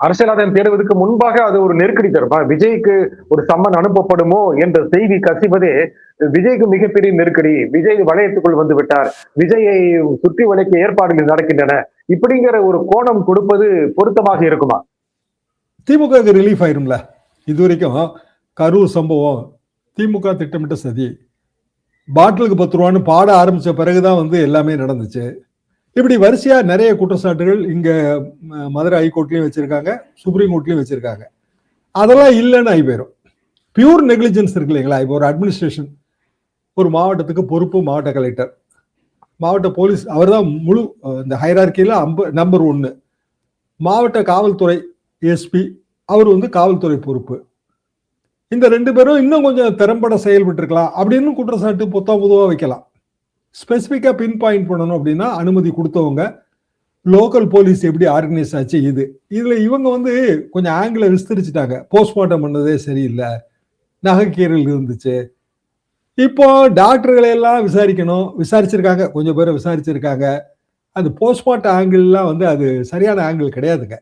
அரசியல் ஆதாயம் தேடுவதற்கு முன்பாக அது ஒரு நெருக்கடி தரும். விஜய்க்கு ஒரு சம்மன் அனுப்பப்படுமோ என்ற செய்தி கசிவதே விஜய்க்கு மிகப்பெரிய நெருக்கடி. விஜய் வளையத்துக்குள் வந்து விட்டார். விஜயை சுற்றி வளைக்க ஏற்பாடுகள் நடக்கின்றன. இப்படிங்கிற ஒரு கோணம் கொடுப்பது பொருத்தமாக இருக்குமா? திமுக ரிலீஃப் ஆயிரும்ல. இது வரைக்கும் கரூர் சம்பவம் திமுக திட்டமிட்ட சதி, பாட்டிலுக்கு 10 ரூபான்னு பாட ஆரம்பிச்ச பிறகுதான் வந்து எல்லாமே நடந்துச்சு. இப்படி வரிசையா நிறைய குற்றச்சாட்டுகள் இங்க மதுரை ஹைகோர்ட்லயும் வச்சிருக்காங்க, சுப்ரீம் கோர்ட்லயும் வச்சிருக்காங்க. அதெல்லாம் இல்லைன்னு ஆகி போயிடும். பியூர் நெக்லிஜென்ஸ் இருக்கு இல்லைங்களா? இப்போ ஒரு அட்மினிஸ்ட்ரேஷன், ஒரு மாவட்டத்துக்கு பொறுப்பு மாவட்ட கலெக்டர், மாவட்ட போலீஸ், அவர் தான் முழு இந்த ஹைரார்கியில நம்பர் 1. மாவட்ட காவல்துறை எஸ்பி, அவர் வந்து காவல்துறை பொறுப்பு. இந்த 2 பேரும் இன்னும் கொஞ்சம் திறம்பட செயல்பட்டு இருக்கலாம் அப்படின்னு குற்றச்சாட்டு பொதுவா வைக்கலாம். ஸ்பெசிபிக்கா பின் பாயிண்ட் பண்ணணும் அப்படின்னா அனுமதி கொடுத்தவங்க, லோக்கல் போலீஸ் எப்படி ஆர்கனைஸ் ஆச்சு, இதுல இவங்க வந்து கொஞ்சம் ஆங்கிள விஸ்தரிச்சுட்டாங்க. போஸ்ட்மார்ட்டம் பண்ணதே சரியில்லை, நகைக்கீரல் இருந்துச்சு. இப்போ டாக்டர்களை எல்லாம் விசாரிச்சிருக்காங்க, கொஞ்சம் பேரை விசாரிச்சிருக்காங்க. அந்த போஸ்ட்மார்ட்டம் ஆங்கிள்லாம் வந்து அது சரியான ஆங்கிள் கிடையாதுங்க.